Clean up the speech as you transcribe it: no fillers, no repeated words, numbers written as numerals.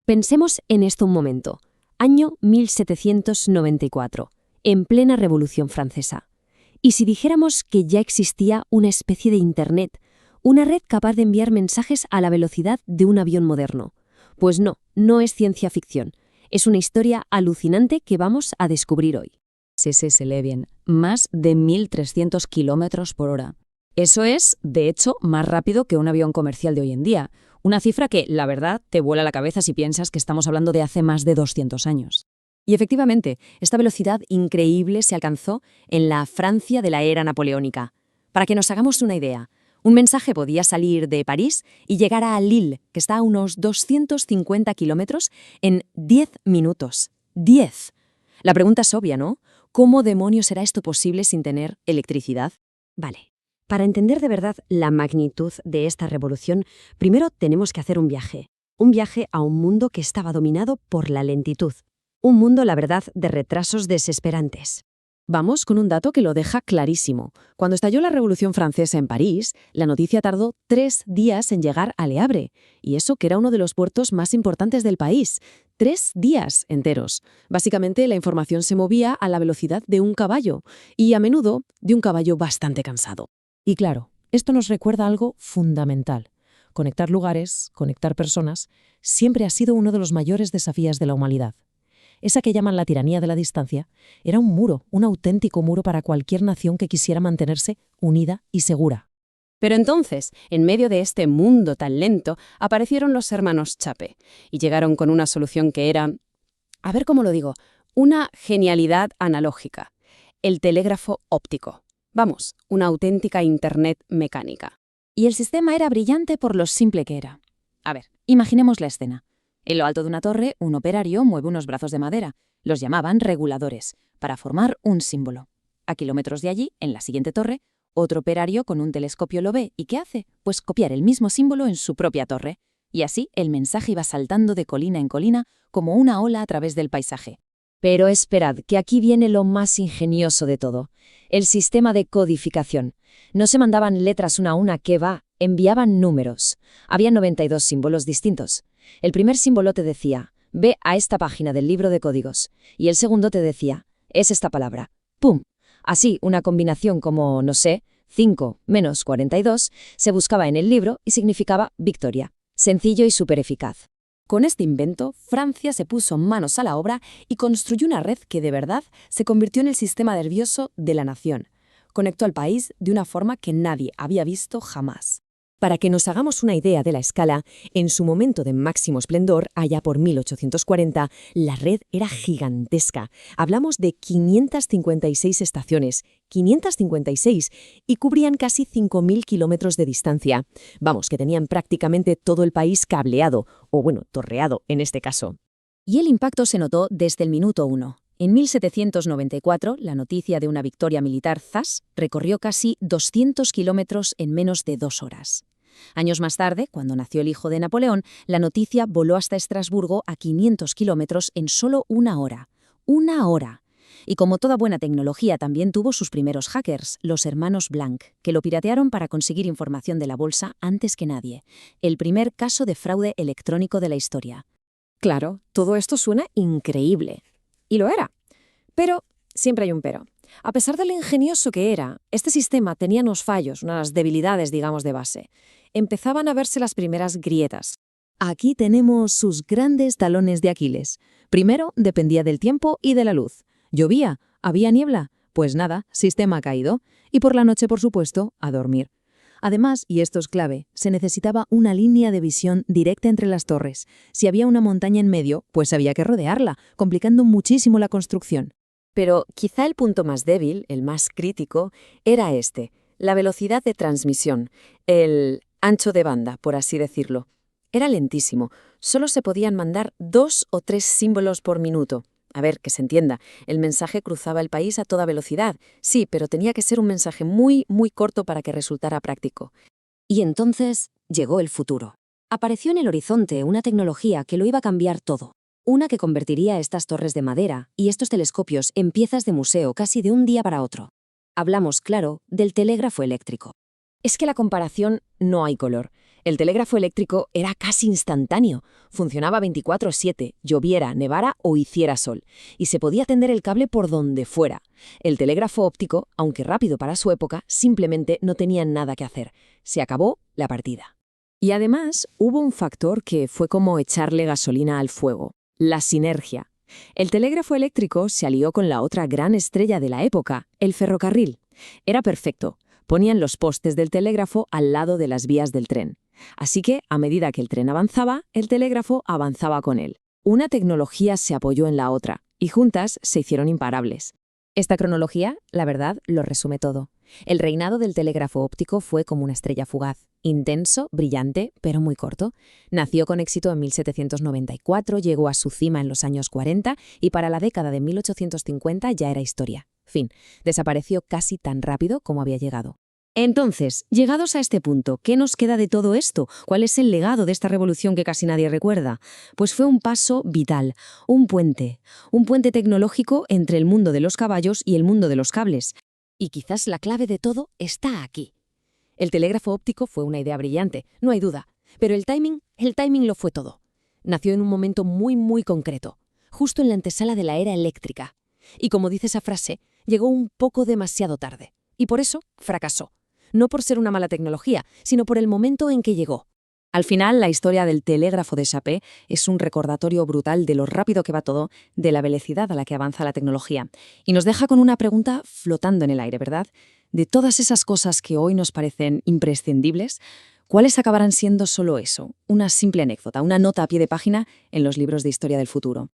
Pensemos en esto un momento. Año 1794, en plena Revolución Francesa. ¿Y si dijéramos que ya existía una especie de Internet, una red capaz de enviar mensajes a la velocidad de un avión moderno? Pues no, no es ciencia ficción. Es una historia alucinante que vamos a descubrir hoy. Sí, se lee bien. Más de 1.300 kilómetros por hora. Eso es, de hecho, más rápido que un avión comercial de hoy en día. Una cifra que, la verdad, te vuela la cabeza si piensas que estamos hablando de hace más de 200 años. Y efectivamente, esta velocidad increíble se alcanzó en la Francia de la era napoleónica. Para que nos hagamos una idea, un mensaje podía salir de París y llegar a Lille, que está a unos 250 kilómetros, en 10 minutos. ¡10! La pregunta es obvia, ¿no? ¿Cómo demonios será esto posible sin tener electricidad? Vale. Para entender de verdad la magnitud de esta revolución, primero tenemos que hacer un viaje a un mundo que estaba dominado por la lentitud. Un mundo, la verdad, de retrasos desesperantes. Vamos con un dato que lo deja clarísimo. Cuando estalló la Revolución Francesa en París, la noticia tardó 3 días en llegar a Le Havre, y eso que era uno de los puertos más importantes del país. 3 días enteros. Básicamente, la información se movía a la velocidad de un caballo, y a menudo de un caballo bastante cansado. Y claro, esto nos recuerda algo fundamental. Conectar lugares, conectar personas, siempre ha sido uno de los mayores desafíos de la humanidad. Esa que llaman la tiranía de la distancia, era un muro, un auténtico muro para cualquier nación que quisiera mantenerse unida y segura. Pero entonces, en medio de este mundo tan lento, aparecieron los hermanos Chappe y llegaron con una solución que era, a ver cómo lo digo, una genialidad analógica: el telégrafo óptico. Vamos, una auténtica Internet mecánica. Y el sistema era brillante por lo simple que era. A ver, imaginemos la escena. En lo alto de una torre, un operario mueve unos brazos de madera. Los llamaban reguladores, para formar un símbolo. A kilómetros de allí, en la siguiente torre, otro operario con un telescopio lo ve. ¿Y qué hace? Pues copiar el mismo símbolo en su propia torre. Y así el mensaje iba saltando de colina en colina como una ola a través del paisaje. Pero esperad, que aquí viene lo más ingenioso de todo. El sistema de codificación. No se mandaban letras una a una, que va, enviaban números. Había 92 símbolos distintos. El primer símbolo te decía, ve a esta página del libro de códigos. Y el segundo te decía, es esta palabra. ¡Pum! Así, una combinación como, no sé, 5 menos 42, se buscaba en el libro y significaba victoria. Sencillo y súper eficaz. Con este invento, Francia se puso manos a la obra y construyó una red que de verdad se convirtió en el sistema nervioso de la nación. Conectó al país de una forma que nadie había visto jamás. Para que nos hagamos una idea de la escala, en su momento de máximo esplendor, allá por 1840, la red era gigantesca. Hablamos de 556 estaciones, 556, y cubrían casi 5.000 kilómetros de distancia. Vamos, que tenían prácticamente todo el país cableado, o bueno, torreado en este caso. Y el impacto se notó desde el minuto 1. En 1794, la noticia de una victoria militar zas recorrió casi 200 kilómetros en menos de 2 horas. Años más tarde, cuando nació el hijo de Napoleón, la noticia voló hasta Estrasburgo a 500 kilómetros en solo 1 hora. ¡1 hora! Y como toda buena tecnología, también tuvo sus primeros hackers, los hermanos Blanc, que lo piratearon para conseguir información de la bolsa antes que nadie. El primer caso de fraude electrónico de la historia. Claro, todo esto suena increíble. Y lo era. Pero siempre hay un pero. A pesar de lo ingenioso que era, este sistema tenía unos fallos, unas debilidades, digamos, de base. Empezaban a verse las primeras grietas. Aquí tenemos sus grandes talones de Aquiles. Primero, dependía del tiempo y de la luz. ¿Llovía? ¿Había niebla? Pues nada, sistema caído. Y por la noche, por supuesto, a dormir. Además, y esto es clave, se necesitaba una línea de visión directa entre las torres. Si había una montaña en medio, pues había que rodearla, complicando muchísimo la construcción. Pero quizá el punto más débil, el más crítico, era este, la velocidad de transmisión, el ancho de banda, por así decirlo. Era lentísimo, solo se podían mandar 2 o 3 símbolos por minuto. A ver, que se entienda, el mensaje cruzaba el país a toda velocidad, sí, pero tenía que ser un mensaje muy, muy corto para que resultara práctico. Y entonces llegó el futuro. Apareció en el horizonte una tecnología que lo iba a cambiar todo. Una que convertiría estas torres de madera y estos telescopios en piezas de museo casi de un día para otro. Hablamos, claro, del telégrafo eléctrico. Es que la comparación no hay color. El telégrafo eléctrico era casi instantáneo. Funcionaba 24/7, lloviera, nevara o hiciera sol, y se podía tender el cable por donde fuera. El telégrafo óptico, aunque rápido para su época, simplemente no tenía nada que hacer. Se acabó la partida. Y además, hubo un factor que fue como echarle gasolina al fuego: la sinergia. El telégrafo eléctrico se alió con la otra gran estrella de la época, el ferrocarril. Era perfecto. Ponían los postes del telégrafo al lado de las vías del tren. Así que, a medida que el tren avanzaba, el telégrafo avanzaba con él. Una tecnología se apoyó en la otra, y juntas se hicieron imparables. Esta cronología, la verdad, lo resume todo. El reinado del telégrafo óptico fue como una estrella fugaz, intenso, brillante, pero muy corto. Nació con éxito en 1794, llegó a su cima en los años 40 y para la década de 1850 ya era historia. Fin, desapareció casi tan rápido como había llegado. Entonces, llegados a este punto, ¿qué nos queda de todo esto? ¿Cuál es el legado de esta revolución que casi nadie recuerda? Pues fue un paso vital, un puente tecnológico entre el mundo de los caballos y el mundo de los cables. Y quizás la clave de todo está aquí. El telégrafo óptico fue una idea brillante, no hay duda, pero el timing lo fue todo. Nació en un momento muy concreto, justo en la antesala de la era eléctrica. Y como dice esa frase, llegó un poco demasiado tarde. Y por eso fracasó. No por ser una mala tecnología, sino por el momento en que llegó. Al final, la historia del telégrafo de Sapé es un recordatorio brutal de lo rápido que va todo, de la velocidad a la que avanza la tecnología. Y nos deja con una pregunta flotando en el aire, ¿verdad? De todas esas cosas que hoy nos parecen imprescindibles, ¿cuáles acabarán siendo solo eso? Una simple anécdota, una nota a pie de página en los libros de historia del futuro.